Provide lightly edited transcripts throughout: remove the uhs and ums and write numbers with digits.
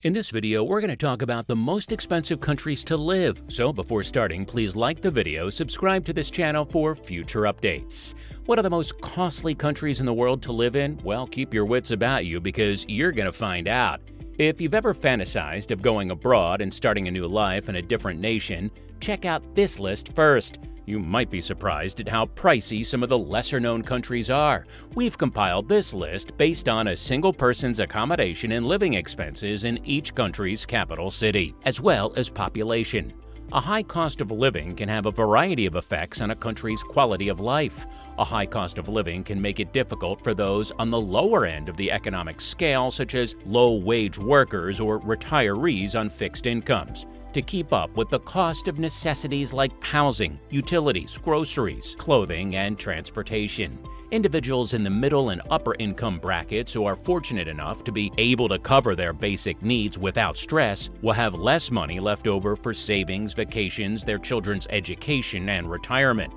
In this video, we're going to talk about the most expensive countries to live. So before starting, please like the video, subscribe to this channel for future updates. What are the most costly countries in the world to live in? Well, keep your wits about you because you're going to find out. If you've ever fantasized of going abroad and starting a new life in a different nation, check out this list first. You might be surprised at how pricey some of the lesser-known countries are. We've compiled this list based on a single person's accommodation and living expenses in each country's capital city, as well as population. A high cost of living can have a variety of effects on a country's quality of life. A high cost of living can make it difficult for those on the lower end of the economic scale, such as low-wage workers or retirees on fixed incomes, to keep up with the cost of necessities like housing, utilities, groceries, clothing, and transportation. Individuals in the middle and upper income brackets who are fortunate enough to be able to cover their basic needs without stress will have less money left over for savings, vacations, their children's education, and retirement.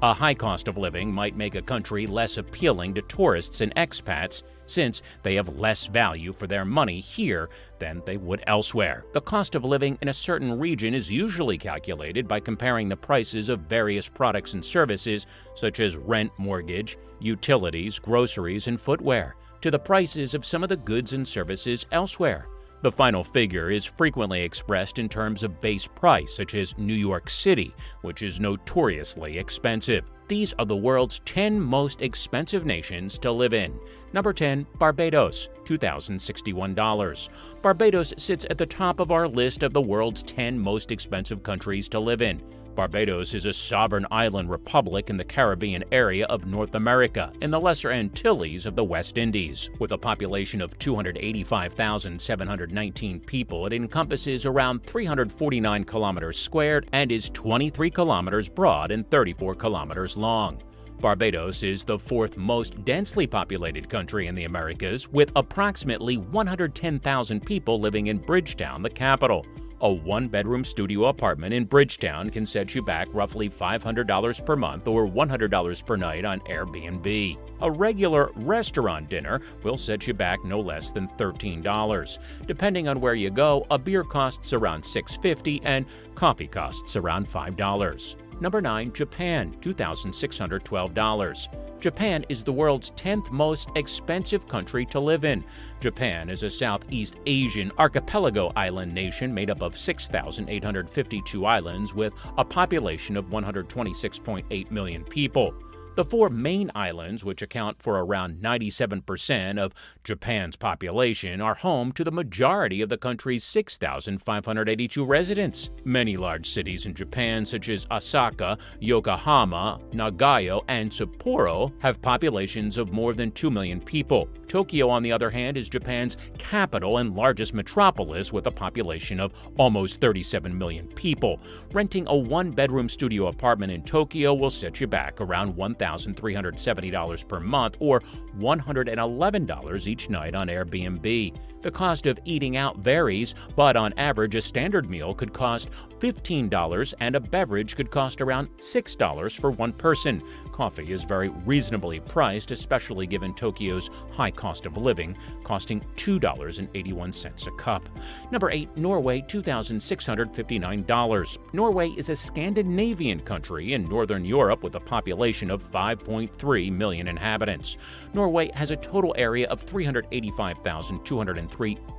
A high cost of living might make a country less appealing to tourists and expats since they have less value for their money here than they would elsewhere. The cost of living in a certain region is usually calculated by comparing the prices of various products and services such as rent, mortgage, utilities, groceries, and footwear to the prices of some of the goods and services elsewhere. The final figure is frequently expressed in terms of base price, such as New York City, which is notoriously expensive. These are the world's 10 most expensive nations to live in. Number 10, Barbados, $2,061. Barbados sits at the top of our list of the world's 10 most expensive countries to live in. Barbados is a sovereign island republic in the Caribbean area of North America in the Lesser Antilles of the West Indies. With a population of 285,719 people, it encompasses around 349 kilometers squared and is 23 kilometers broad and 34 kilometers long. Barbados is the fourth most densely populated country in the Americas, with approximately 110,000 people living in Bridgetown, the capital. A one-bedroom studio apartment in Bridgetown can set you back roughly $500 per month or $100 per night on Airbnb. A regular restaurant dinner will set you back no less than $13. Depending on where you go, a beer costs around $6.50 and coffee costs around $5. Number 9, Japan, $2,612. Japan is the world's 10th most expensive country to live in. Japan is a Southeast Asian archipelago island nation made up of 6,852 islands with a population of 126.8 million people. The four main islands, which account for around 97% of Japan's population, are home to the majority of the country's 6,582 residents. Many large cities in Japan, such as Osaka, Yokohama, Nagayo, and Sapporo, have populations of more than 2 million people. Tokyo, on the other hand, is Japan's capital and largest metropolis with a population of almost 37 million people. Renting a one-bedroom studio apartment in Tokyo will set you back around $1,370 per month or $111 each night on Airbnb. The cost of eating out varies, but on average a standard meal could cost $15 and a beverage could cost around $6 for one person. Coffee is very reasonably priced, especially given Tokyo's high cost of living, costing $2.81 a cup. Number 8, Norway, $2,659. Norway is a Scandinavian country in northern Europe with a population of 5.3 million inhabitants. Norway has a total area of 385,203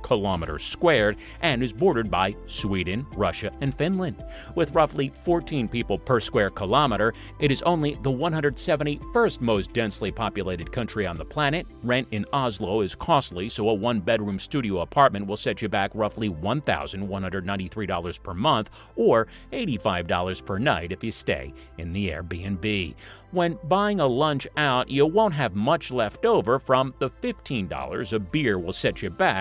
kilometers squared and is bordered by Sweden, Russia, and Finland. With roughly 14 people per square kilometer, it is only the 171st most densely populated country on the planet. Rent in Oslo is costly, so a one-bedroom studio apartment will set you back roughly $1,193 per month or $85 per night if you stay in the Airbnb. When buying a lunch out, you won't have much left over from the $15 a beer will set you back,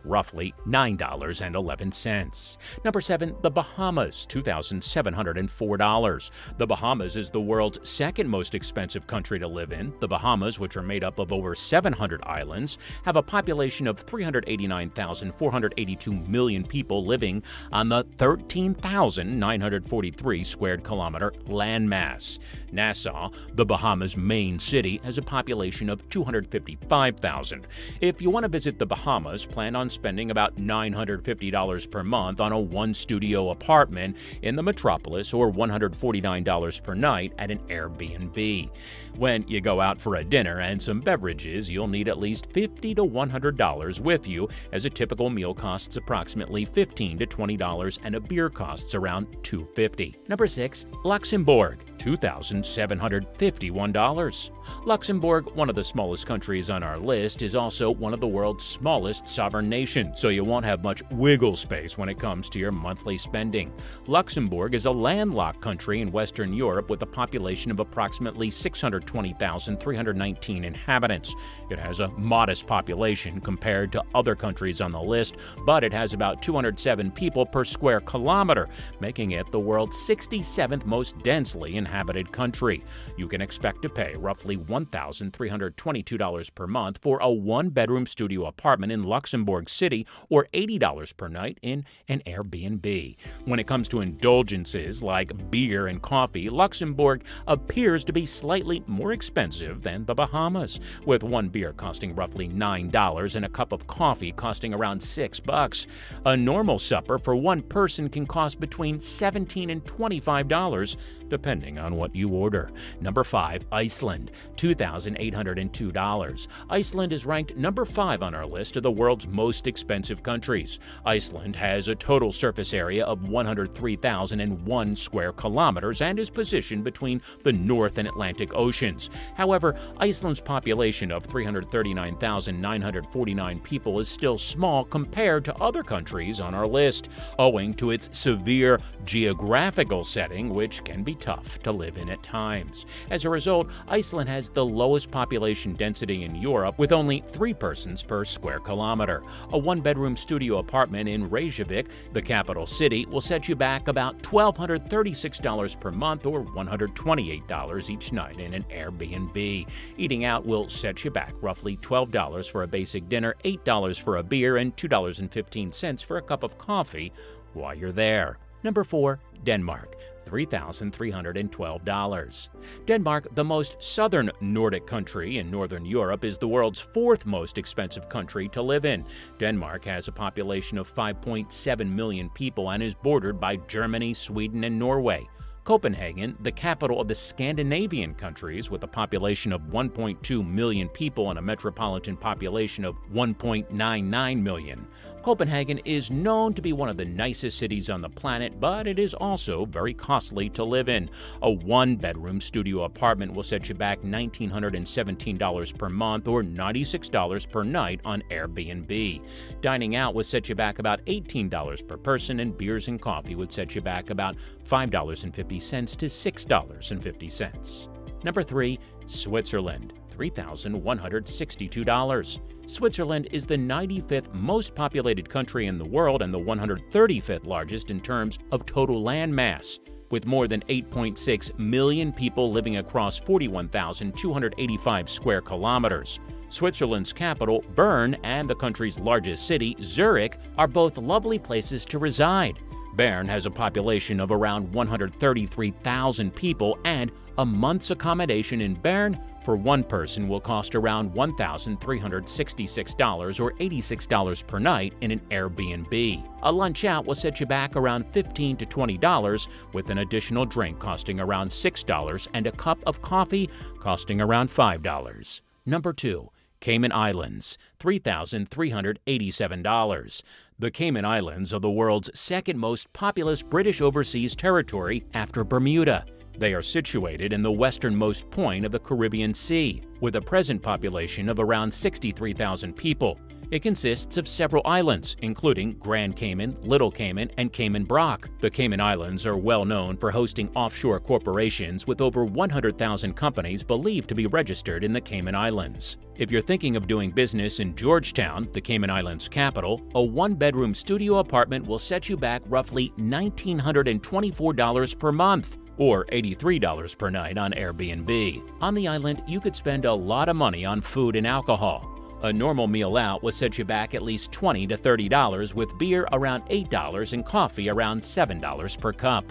roughly $9.11. Number 7, the Bahamas, $2,704. The Bahamas is the world's second most expensive country to live in. The Bahamas, which are made up of over 700 islands, have a population of 389,482 million people living on the 13,943 square kilometer landmass. Nassau, the Bahamas' main city, has a population of 255,000. If you want to visit the Bahamas, plan on spending about $950 per month on a one-studio apartment in the metropolis or $149 per night at an Airbnb. When you go out for a dinner and some beverages, you'll need at least $50 to $100 with you, as a typical meal costs approximately $15 to $20 and a beer costs around $2.50. Number 6. Luxembourg, $2,751. Luxembourg, one of the smallest countries on our list, is also one of the world's smallest sovereign nations, so you won't have much wiggle space when it comes to your monthly spending. Luxembourg is a landlocked country in Western Europe with a population of approximately 620,319 inhabitants. It has a modest population compared to other countries on the list, but it has about 207 people per square kilometer, making it the world's 67th most densely inhabited country. You can expect to pay roughly $1,322 per month for a one-bedroom studio apartment in Luxembourg City or $80 per night in an Airbnb. When it comes to indulgences like beer and coffee, Luxembourg appears to be slightly more expensive than the Bahamas, with one beer costing roughly $9 and a cup of coffee costing around $6. A normal supper for one person can cost between $17 and $25, depending on what you order. Number 5. Iceland, $2,802. Iceland is ranked number 5 on our list of the world's most expensive countries. Iceland has a total surface area of 103,001 square kilometers and is positioned between the North and Atlantic Oceans. However, Iceland's population of 339,949 people is still small compared to other countries on our list, owing to its severe geographical setting, which can be tough to live in at times. As a result, Iceland has the lowest population density in Europe, with only 3 persons per square kilometer. A one-bedroom studio apartment in Reykjavik, the capital city, will set you back about $1,236 per month or $128 each night in an Airbnb. Eating out will set you back roughly $12 for a basic dinner, $8 for a beer, and $2.15 for a cup of coffee while you're there. Number 4. Denmark, $3,312. Denmark, the most southern Nordic country in northern Europe, is the world's 4th most expensive country to live in. Denmark has a population of 5.7 million people and is bordered by Germany, Sweden, and Norway. Copenhagen, the capital of the Scandinavian countries with a population of 1.2 million people and a metropolitan population of 1.99 million. Copenhagen is known to be one of the nicest cities on the planet, but it is also very costly to live in. A one-bedroom studio apartment will set you back $1,917 per month or $96 per night on Airbnb. Dining out would set you back about $18 per person, and beers and coffee would set you back about $5.50 to $6.50. Number 3. Switzerland, $3,162. Switzerland is the 95th most populated country in the world and the 135th largest in terms of total land mass. With more than 8.6 million people living across 41,285 square kilometers. Switzerland's capital, Bern, and the country's largest city, Zurich, are both lovely places to reside. Bern has a population of around 133,000 people, and a month's accommodation in Bern for one person will cost around $1,366 or $86 per night in an Airbnb. A lunch out will set you back around $15 to $20, with an additional drink costing around $6 and a cup of coffee costing around $5. Number 2. Cayman Islands, $3,387. The Cayman Islands are the world's 2nd most populous British overseas territory after Bermuda. They are situated in the westernmost point of the Caribbean Sea, with a present population of around 63,000 people. It consists of several islands, including Grand Cayman, Little Cayman, and Cayman Brac. The Cayman Islands are well known for hosting offshore corporations, with over 100,000 companies believed to be registered in the Cayman Islands. If you're thinking of doing business in Georgetown, the Cayman Islands capital, a one-bedroom studio apartment will set you back roughly $1,924 per month, or $83 per night on Airbnb. On the island, you could spend a lot of money on food and alcohol. A normal meal out will set you back at least $20 to $30, with beer around $8 and coffee around $7 per cup.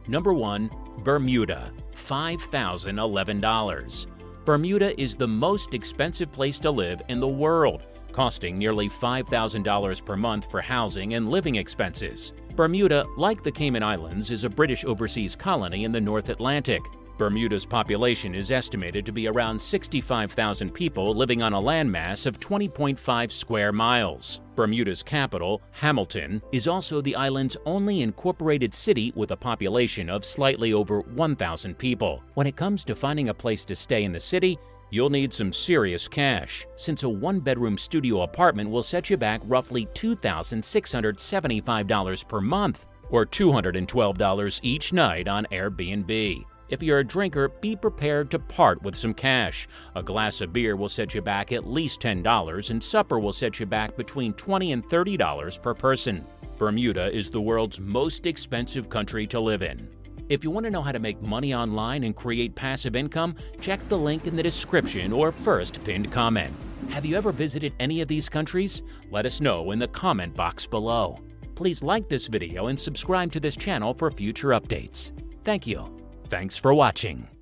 Number 1. Bermuda, $5,011. Bermuda is the most expensive place to live in the world. costing nearly $5,000 per month for housing and living expenses. Bermuda, like the Cayman Islands, is a British overseas colony in the North Atlantic. Bermuda's population is estimated to be around 65,000 people living on a landmass of 20.5 square miles. Bermuda's capital, Hamilton, is also the island's only incorporated city with a population of slightly over 1,000 people. When it comes to finding a place to stay in the city, you'll need some serious cash, since a one-bedroom studio apartment will set you back roughly $2,675 per month, or $212 each night on Airbnb. If you're a drinker, be prepared to part with some cash. A glass of beer will set you back at least $10, and supper will set you back between $20 and $30 per person. Bermuda is the world's most expensive country to live in. If you want to know how to make money online and create passive income, check the link in the description or first pinned comment. Have you ever visited any of these countries? Let us know in the comment box below. Please like this video and subscribe to this channel for future updates. Thank you. Thanks for watching.